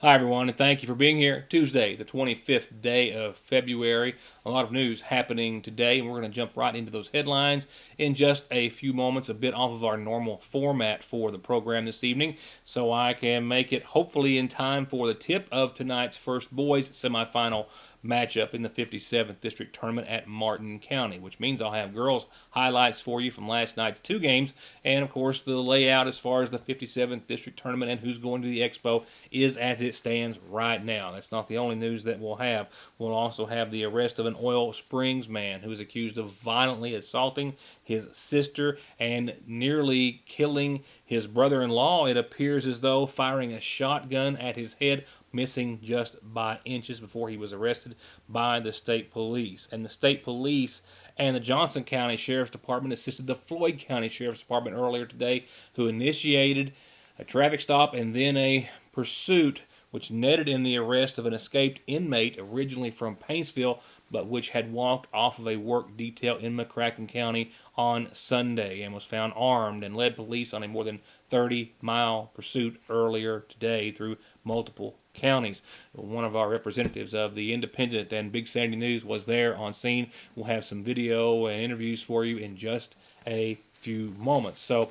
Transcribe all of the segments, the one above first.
Hi, everyone, and thank you for being here. Tuesday, the 25th day of February. A lot of news happening today, and we're going to jump right into those headlines in just a few moments, a bit off of our normal format for the program this evening, so I can make it hopefully in time for the tip of tonight's first boys semifinal matchup in the 57th District Tournament at Martin County, which means I'll have girls highlights for you from last night's two games, and of course the layout as far as the 57th District Tournament and who's going to the Expo is as it stands right now. That's not the only news that we'll have. We'll also have the arrest of an Oil Springs man who is accused of violently assaulting his sister and nearly killing his brother-in-law. It appears as though firing a shotgun at his head, missing just by inches before he was arrested by the state police. And the state police and the Johnson County Sheriff's Department assisted the Floyd County Sheriff's Department earlier today, who initiated a traffic stop and then a pursuit which netted in the arrest of an escaped inmate originally from Paintsville, but which had walked off of a work detail in McCracken County on Sunday and was found armed and led police on a more than 30-mile pursuit earlier today through multiple counties. One of our representatives of the Independent and Big Sandy News was there on scene. We'll have some video and interviews for you in just a few moments. So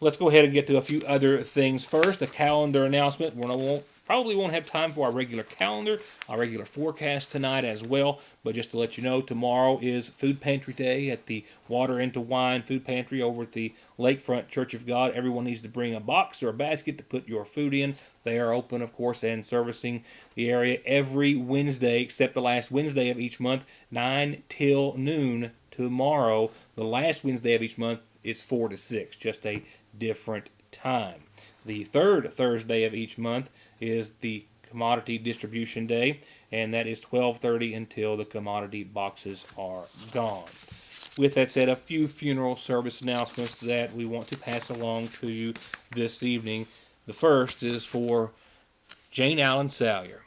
let's go ahead and get to a few other things first. A calendar announcement. Probably won't have time for our regular calendar, our regular forecast tonight as well. But just to let you know, tomorrow is Food Pantry Day at the Water into Wine Food Pantry over at the Lakefront Church of God. Everyone needs to bring a box or a basket to put your food in. They are open, of course, and servicing the area every Wednesday, except the last Wednesday of each month, 9 till noon tomorrow. The last Wednesday of each month is 4 to 6, just a different time. The third Thursday of each month is the Commodity Distribution Day, and that is 12:30 until the commodity boxes are gone. With that said, a few funeral service announcements that we want to pass along to you this evening. The first is for Jane Allen Salyer.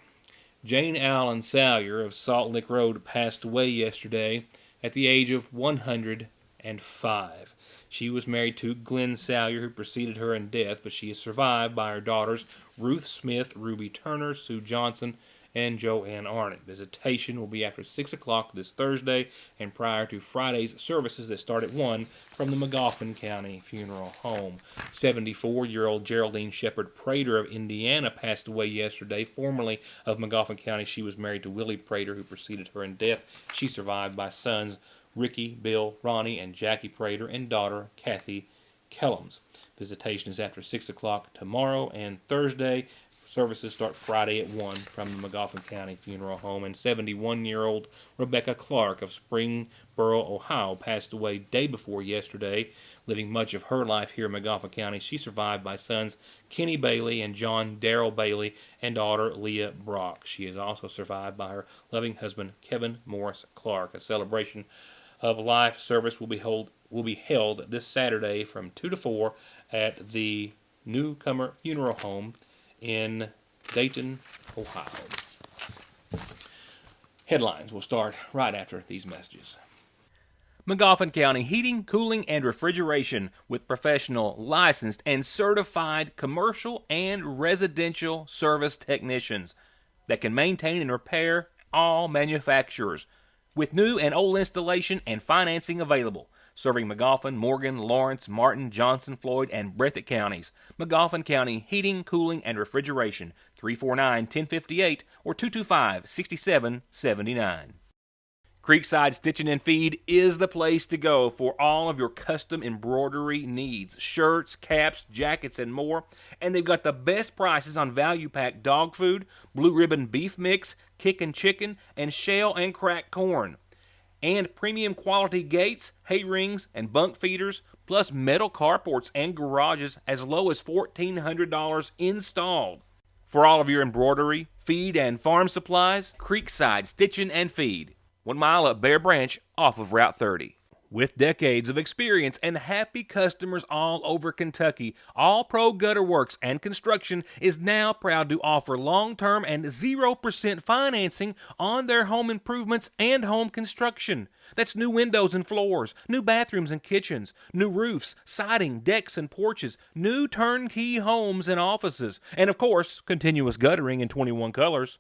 Jane Allen Salyer of Salt Lick Road passed away yesterday at the age of 105. She was married to Glenn Salyer, who preceded her in death, but she is survived by her daughters Ruth Smith, Ruby Turner, Sue Johnson, and Joanne Arnott. Visitation will be after 6 o'clock this Thursday and prior to Friday's services that start at 1 from the Magoffin County Funeral Home. 74-year-old Geraldine Shepard Prater of Indiana passed away yesterday. Formerly of Magoffin County, she was married to Willie Prater, who preceded her in death. She survived by sons Ricky, Bill, Ronnie, and Jackie Prater, and daughter Kathy Kellums. Visitation is after 6 o'clock tomorrow and Thursday. Services start Friday at 1 from the Magoffin County Funeral Home. And 71-year-old Rebecca Clark of Springboro, Ohio, passed away day before yesterday, living much of her life here in Magoffin County. She survived by sons Kenny Bailey and John Darrell Bailey, and daughter Leah Brock. She is also survived by her loving husband Kevin Morris Clark. A celebration of life service will be held this Saturday from 2 to 4 at the Newcomer Funeral Home in Dayton, Ohio. Headlines will start right after these messages. Magoffin County Heating, Cooling, and Refrigeration with professional, licensed, and certified commercial and residential service technicians that can maintain and repair all manufacturers, with new and old installation and financing available, serving Magoffin, Morgan, Lawrence, Martin, Johnson, Floyd, and Breathitt counties. Magoffin County Heating, Cooling, and Refrigeration, 349-1058 or 225-6779. Creekside Stitching and Feed is the place to go for all of your custom embroidery needs. Shirts, caps, jackets, and more. And they've got the best prices on value-pack dog food, blue ribbon beef mix, kickin' chicken, and shell and cracked corn. And premium quality gates, hay rings, and bunk feeders, plus metal carports and garages as low as $1,400 installed. For all of your embroidery, feed, and farm supplies, Creekside Stitching and Feed. 1 mile up Bear Branch off of Route 30. With decades of experience and happy customers all over Kentucky, All Pro Gutter Works and Construction is now proud to offer long-term and 0% financing on their home improvements and home construction. That's new windows and floors, new bathrooms and kitchens, new roofs, siding, decks and porches, new turnkey homes and offices, and of course, continuous guttering in 21 colors.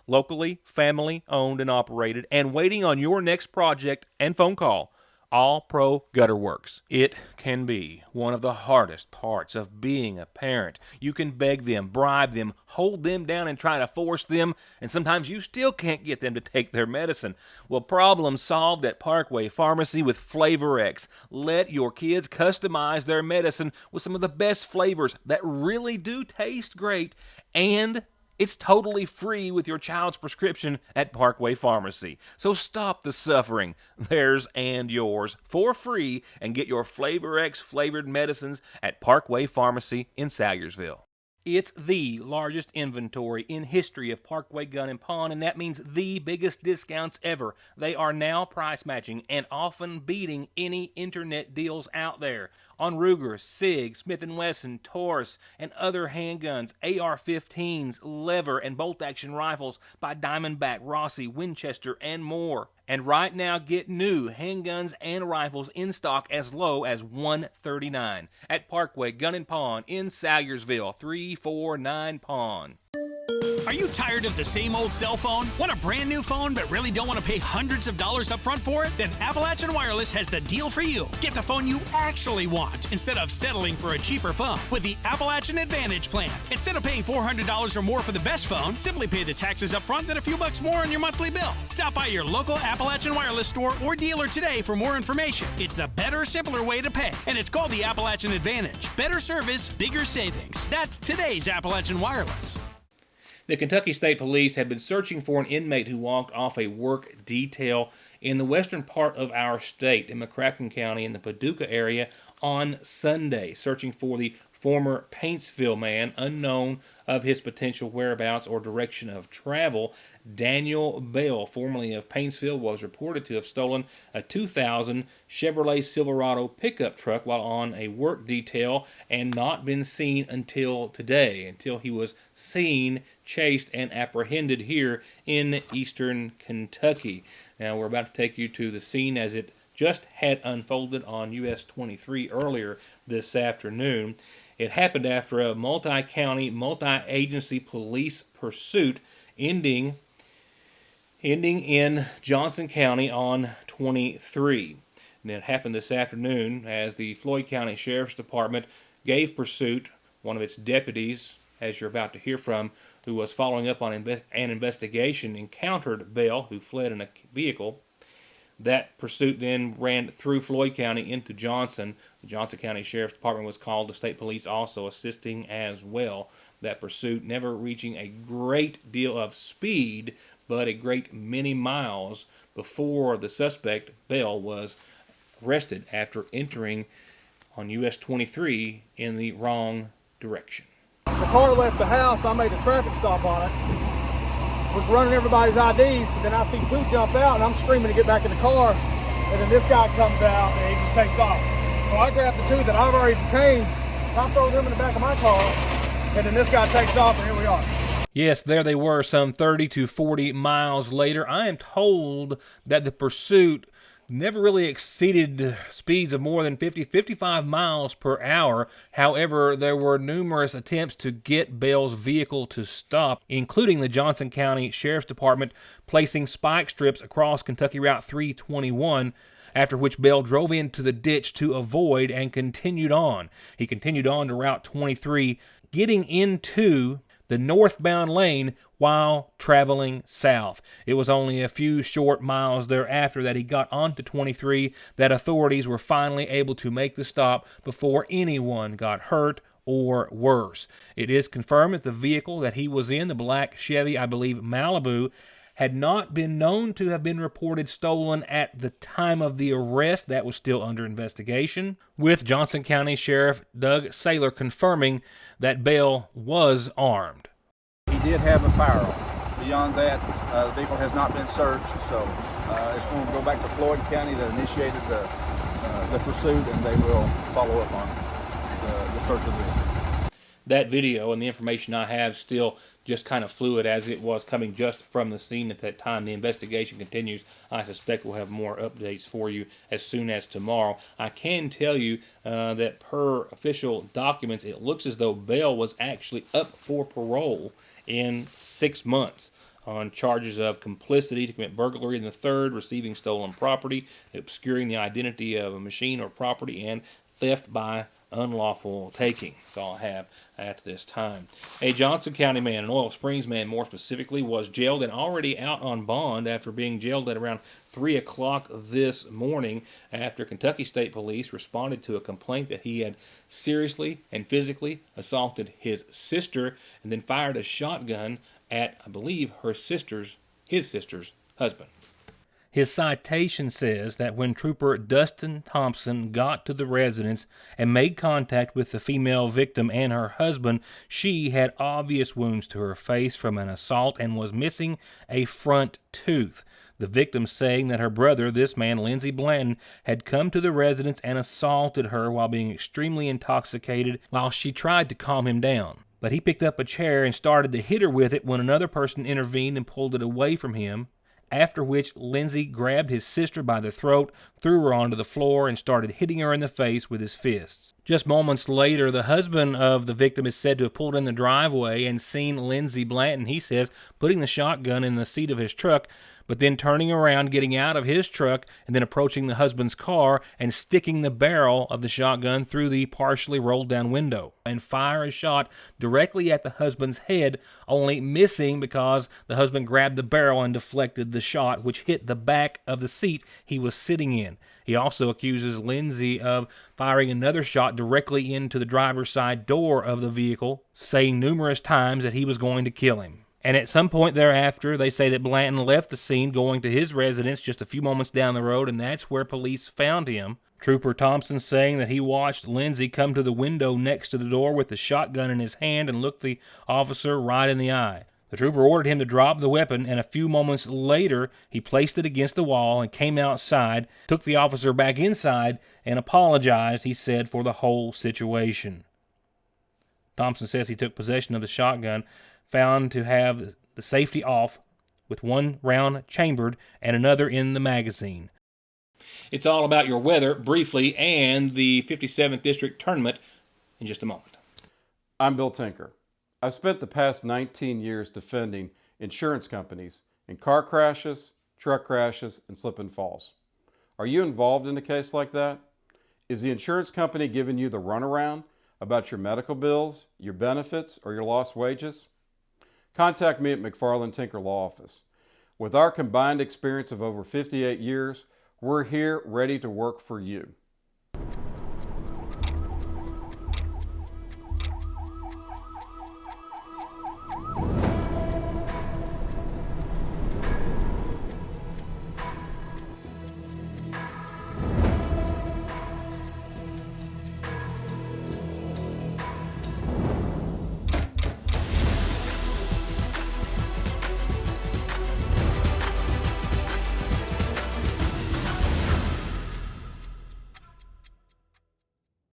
Locally, family owned and operated, and waiting on your next project and phone call. All Pro Gutter Works. It can be one of the hardest parts of being a parent. You can beg them, bribe them, hold them down and try to force them, and sometimes you still can't get them to take their medicine. Well, problem solved at Parkway Pharmacy with Flavor X. Let your kids customize their medicine with some of the best flavors that really do taste great, and it's totally free with your child's prescription at Parkway Pharmacy. So stop the suffering, theirs and yours, for free, and get your Flavor X flavored medicines at Parkway Pharmacy in Salyersville. It's the largest inventory in history of Parkway Gun & Pawn, and that means the biggest discounts ever. They are now price matching and often beating any internet deals out there on Ruger, SIG, Smith & Wesson, Taurus, and other handguns, AR-15s, lever, and bolt-action rifles by Diamondback, Rossi, Winchester, and more. And right now, get new handguns and rifles in stock as low as $139 at Parkway Gun & Pawn in Salyersville, 349 Pawn. Are you tired of the same old cell phone? Want a brand new phone but really don't want to pay hundreds of dollars up front for it? Then Appalachian Wireless has the deal for you. Get the phone you actually want instead of settling for a cheaper phone with the Appalachian Advantage plan. Instead of paying $400 or more for the best phone, simply pay the taxes up front, then a few bucks more on your monthly bill. Stop by your local Appalachian Wireless store or dealer today for more information. It's the better, simpler way to pay, and it's called the Appalachian Advantage. Better service, bigger savings. That's today's Appalachian Wireless. The Kentucky State Police have been searching for an inmate who walked off a work detail in the western part of our state, in McCracken County in the Paducah area, on Sunday, searching for the former Paintsville man, unknown of his potential whereabouts or direction of travel. Daniel Bell, formerly of Paintsville, was reported to have stolen a 2000 Chevrolet Silverado pickup truck while on a work detail and not been seen until today, until he was seen, chased, and apprehended here in eastern Kentucky. Now, we're about to take you to the scene as it just had unfolded on US 23 earlier this afternoon. It happened after a multi-county, multi-agency police pursuit ending in Johnson County on 23. And it happened this afternoon as the Floyd County Sheriff's Department gave pursuit. One of its deputies, as you're about to hear from, who was following up on an investigation, encountered Bell, who fled in a vehicle. That pursuit then ran through Floyd County into Johnson. The Johnson County Sheriff's Department was called. The state police also assisting as well. That pursuit never reaching a great deal of speed, but a great many miles before the suspect, Bell, was arrested after entering on US 23 in the wrong direction. The car left the house. I made a traffic stop on it. Was running everybody's IDs, and then I see two jump out, and I'm screaming to get back in the car, and then this guy comes out, and he just takes off. So I grab the two that I've already detained, and I throw them in the back of my car, and then this guy takes off, and here we are. Yes, there they were some 30 to 40 miles later. I am told that the pursuit never really exceeded speeds of more than 55 miles per hour. However, there were numerous attempts to get Bell's vehicle to stop, including the Johnson County Sheriff's Department placing spike strips across Kentucky Route 321, after which Bell drove into the ditch to avoid and continued on. He continued on to Route 23, getting into the northbound lane while traveling south. It was only a few short miles thereafter that he got onto 23 that authorities were finally able to make the stop before anyone got hurt or worse. It is confirmed that the vehicle that he was in, the black Chevy, I believe Malibu, had not been known to have been reported stolen at the time of the arrest. That was still under investigation, with Johnson County Sheriff Doug Saylor confirming that Bell was armed. He did have a firearm. Beyond that, the vehicle has not been searched, so It's going to go back to Floyd County that initiated the pursuit, and they will follow up on the search of the vehicle. That video and the information I have still just kind of fluid as it was coming just from the scene at that time. The investigation continues. I suspect we'll have more updates for you as soon as tomorrow. I can tell you that per official documents, it looks as though bail was actually up for parole in 6 months on charges of complicity to commit burglary in the third, receiving stolen property, obscuring the identity of a machine or property, and theft by unlawful taking. That's all I have at this time. A Johnson County man, an Oil Springs man more specifically, was jailed and already out on bond after being jailed at around 3 o'clock this morning after Kentucky State Police responded to a complaint that he had seriously and physically assaulted his sister and then fired a shotgun at, I believe, his sister's husband. His citation says that when Trooper Dustin Thompson got to the residence and made contact with the female victim and her husband, she had obvious wounds to her face from an assault and was missing a front tooth. The victim saying that her brother, this man, Lindsey Blanton, had come to the residence and assaulted her while being extremely intoxicated while she tried to calm him down. But he picked up a chair and started to hit her with it when another person intervened and pulled it away from him, after which Lindsey grabbed his sister by the throat, threw her onto the floor, and started hitting her in the face with his fists. Just moments later, the husband of the victim is said to have pulled in the driveway and seen Lindsey Blanton, he says, putting the shotgun in the seat of his truck, but then turning around, getting out of his truck, and then approaching the husband's car and sticking the barrel of the shotgun through the partially rolled down window and fire a shot directly at the husband's head, only missing because the husband grabbed the barrel and deflected the shot, which hit the back of the seat he was sitting in. He also accuses Lindsey of firing another shot directly into the driver's side door of the vehicle, saying numerous times that he was going to kill him. And at some point thereafter, they say that Blanton left the scene going to his residence just a few moments down the road, and that's where police found him. Trooper Thompson saying that he watched Lindsey come to the window next to the door with the shotgun in his hand and looked the officer right in the eye. The trooper ordered him to drop the weapon, and a few moments later, he placed it against the wall and came outside, took the officer back inside, and apologized, he said, for the whole situation. Thompson says he took possession of the shotgun, found to have the safety off, with one round chambered and another in the magazine. It's all about your weather, briefly, and the 57th District Tournament in just a moment. I'm Bill Tinker. I've spent the past 19 years defending insurance companies in car crashes, truck crashes, and slip and falls. Are you involved in a case like that? Is the insurance company giving you the runaround about your medical bills, your benefits, or your lost wages? Contact me at McFarland Tinker Law Office. With our combined experience of over 58 years, we're here ready to work for you.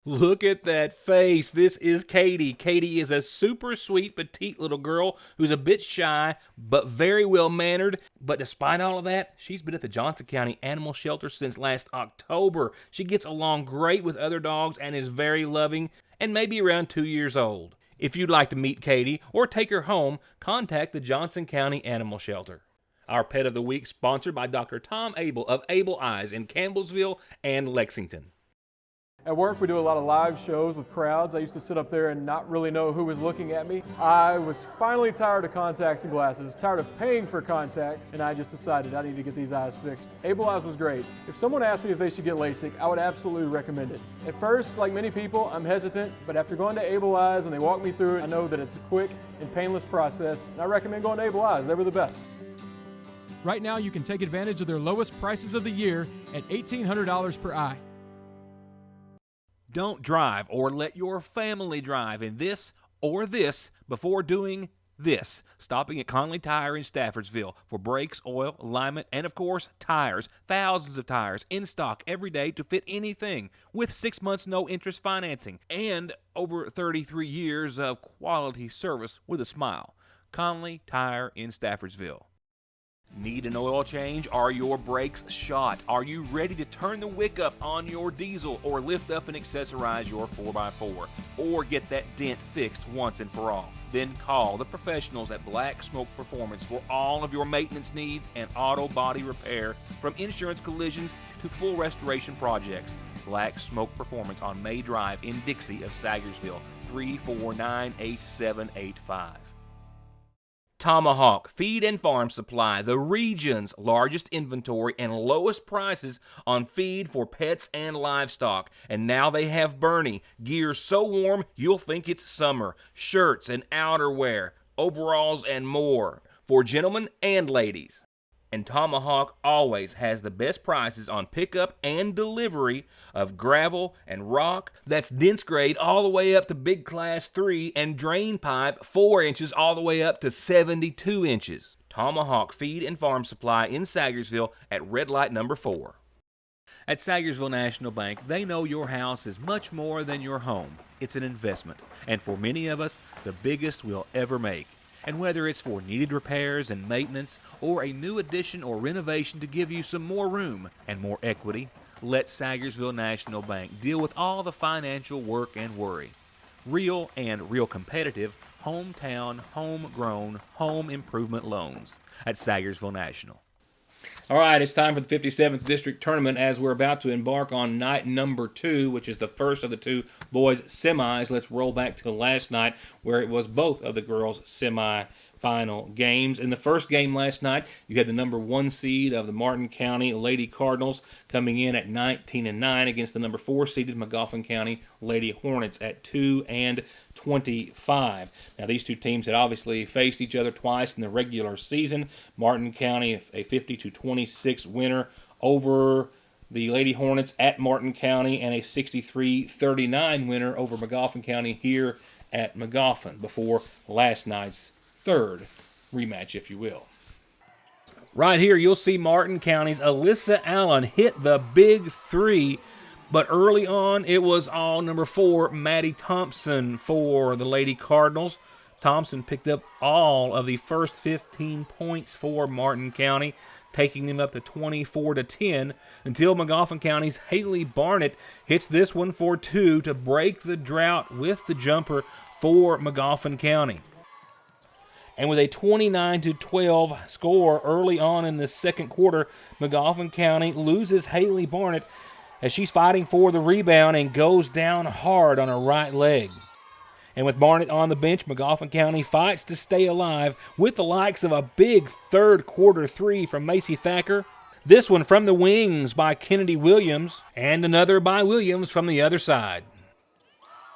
Look at that face. This is Katie. Katie is a super sweet, petite little girl who's a bit shy, but very well-mannered. But despite all of that, she's been at the Johnson County Animal Shelter since last October. She gets along great with other dogs and is very loving and maybe around 2 years old. If you'd like to meet Katie or take her home, contact the Johnson County Animal Shelter. Our Pet of the Week sponsored by Dr. Tom Abel of Abel Eyes in Campbellsville and Lexington. At work, we do a lot of live shows with crowds. I used to sit up there and not really know who was looking at me. I was finally tired of contacts and glasses, tired of paying for contacts, and I just decided I need to get these eyes fixed. Able Eyes was great. If someone asked me if they should get LASIK, I would absolutely recommend it. At first, like many people, I'm hesitant, but after going to Able Eyes and they walk me through it, I know that it's a quick and painless process, and I recommend going to Able Eyes. They were the best. Right now, you can take advantage of their lowest prices of the year at $1,800 per eye. Don't drive or let your family drive in this or this before doing this, stopping at Conley Tire in Staffordsville for brakes, oil, alignment, and of course, tires. Thousands of tires in stock every day to fit anything with 6 months no interest financing and over 33 years of quality service with a smile. Conley Tire in Staffordsville. Need an oil change? Are your brakes shot? Are you ready to turn the wick up on your diesel or lift up and accessorize your 4x4? Or get that dent fixed once and for all? Then call the professionals at Black Smoke Performance for all of your maintenance needs and auto body repair, from insurance collisions to full restoration projects. Black Smoke Performance on May Drive in Dixie of Sagersville, 3498785. Tomahawk Feed and Farm Supply, the region's largest inventory and lowest prices on feed for pets and livestock. And now they have Bernie, gear so warm you'll think it's summer, shirts and outerwear, overalls and more for gentlemen and ladies. And Tomahawk always has the best prices on pickup and delivery of gravel and rock that's dense grade all the way up to big class 3 and drain pipe 4 inches all the way up to 72 inches. Tomahawk Feed and Farm Supply in Sagersville at red light number 4. At Sagersville National Bank, they know your house is much more than your home. It's an investment, and for many of us, the biggest we'll ever make. And whether it's for needed repairs and maintenance or a new addition or renovation to give you some more room and more equity, let Sagersville National Bank deal with all the financial work and worry. Real and real competitive, hometown, homegrown, home improvement loans at Sagersville National. All right, it's time for the 57th District Tournament as we're about to embark on night number 2, which is the first of the 2 boys' semis. Let's roll back to last night where it was both of the girls' semi-final games. In the first game last night, you had the number 1 seed of the Martin County Lady Cardinals coming in at 19-9 against the number 4 seeded Magoffin County Lady Hornets at 2-25. Now, these two teams had obviously faced each other twice in the regular season. Martin County, a 50-26 winner over the Lady Hornets at Martin County, and a 63-39 winner over Magoffin County here at Magoffin before last night's third rematch, if you will. Right here, you'll see Martin County's Alyssa Allen hit the big 3, but early on, it was all number 4, Maddie Thompson for the Lady Cardinals. Thompson picked up all of the first 15 points for Martin County, taking them up to 24-10 until Magoffin County's Haley Barnett hits this one for 2 to break the drought with the jumper for Magoffin County. And with a 29-12 score early on in the second quarter, Magoffin County loses Haley Barnett as she's fighting for the rebound and goes down hard on her right leg. And with Barnett on the bench, Magoffin County fights to stay alive with the likes of a big third quarter 3 from Macy Thacker, this one from the wings by Kennedy Williams, and another by Williams from the other side.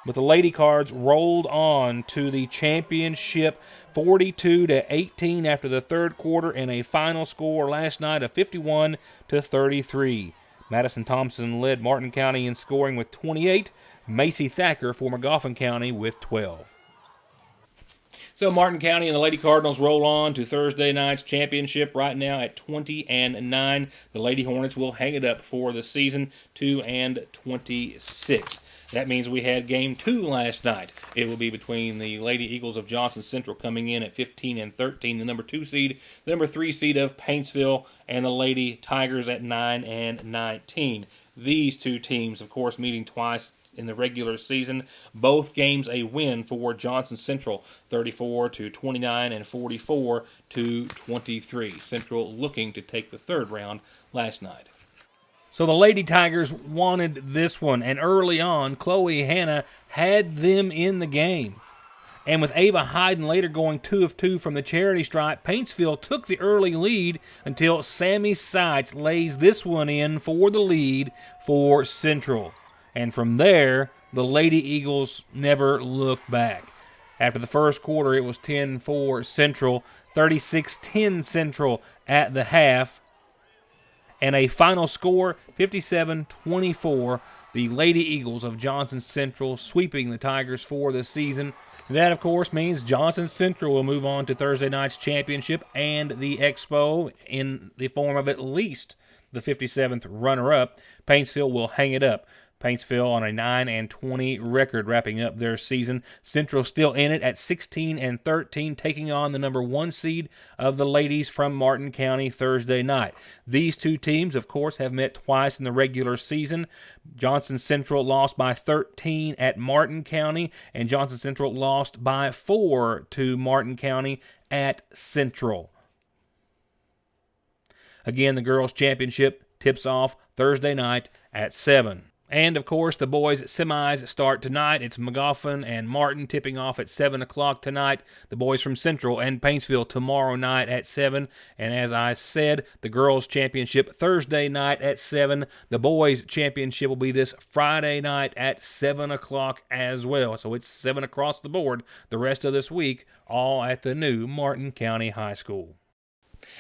With the Lady Cards rolled on to the championship 42-18 after the third quarter and a final score last night of 51-33. Madison Thompson led Martin County in scoring with 28, Macy Thacker for Magoffin County with 12. So Martin County and the Lady Cardinals roll on to Thursday night's championship right now at 20-9. The Lady Hornets will hang it up for the season, 2-26. That means we had game 2 last night. It will be between the Lady Eagles of Johnson Central coming in at 15-13, the number 2 seed, the number 3 seed of Paintsville, and the Lady Tigers at 9-19. These two teams, of course, meeting twice in the regular season. Both games a win for Johnson Central, 34-29 and 44-23. Central looking to take the third round last night. So the Lady Tigers wanted this one, and early on, Chloe Hanna had them in the game. And with Ava Hyden later going 2 of 2 from the charity stripe, Paintsville took the early lead until Sammy Seitz lays this one in for the lead for Central. And from there, the Lady Eagles never looked back. After the first quarter, it was 10-4 Central, 36-10 Central at the half, and a final score, 57-24, the Lady Eagles of Johnson Central sweeping the Tigers for the season. That, of course, means Johnson Central will move on to Thursday night's championship and the Expo in the form of at least the 57th runner-up. Paintsville will hang it up. Paintsville on a 9-20 record, wrapping up their season. Central still in it at 16-13, taking on the number 1 seed of the ladies from Martin County Thursday night. These two teams, of course, have met twice in the regular season. Johnson Central lost by 13 at Martin County, and Johnson Central lost by 4 to Martin County at Central. Again, the girls' championship tips off Thursday night at 7. And, of course, the boys' semis start tonight. It's McGoffin and Martin tipping off at 7 o'clock tonight. The boys from Central and Paintsville tomorrow night at 7. And as I said, the girls' championship Thursday night at 7. The boys' championship will be this Friday night at 7 o'clock as well. So it's 7 across the board the rest of this week, all at the new Martin County High School.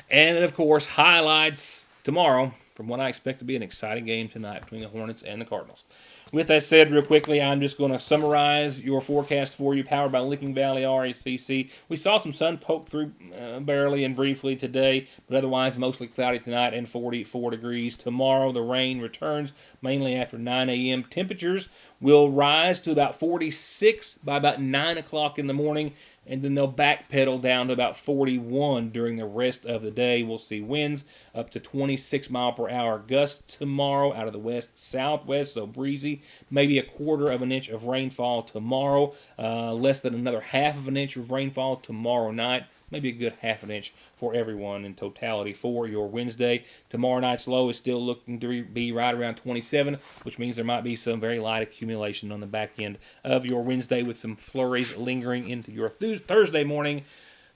And, of course, highlights tomorrow from what I expect to be an exciting game tonight between the Hornets and the Cardinals. With that said, real quickly, I'm just going to summarize your forecast for you, powered by Licking Valley RACC. We saw some sun poke through barely and briefly today, but otherwise mostly cloudy tonight and 44 degrees. Tomorrow, the rain returns mainly after 9 a.m. Temperatures will rise to about 46 by about 9 o'clock in the morning, and then they'll backpedal down to about 41 during the rest of the day. We'll see winds up to 26 mile per hour gusts tomorrow out of the west-southwest, so breezy. Maybe a quarter of an inch of rainfall tomorrow, less than another half of an inch of rainfall tomorrow night. Maybe a good half an inch for everyone in totality for your Wednesday. Tomorrow night's low is still looking to be right around 27, which means there might be some very light accumulation on the back end of your Wednesday with some flurries lingering into your Thursday morning.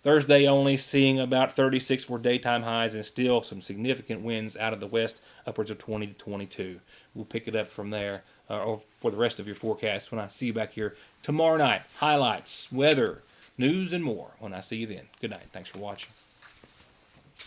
Thursday only seeing about 36 for daytime highs and still some significant winds out of the west, upwards of 20 to 22. We'll pick it up from there or for the rest of your forecast when I see you back here tomorrow night. Highlights, weather, news, and more when I see you then. Good night. Thanks for watching.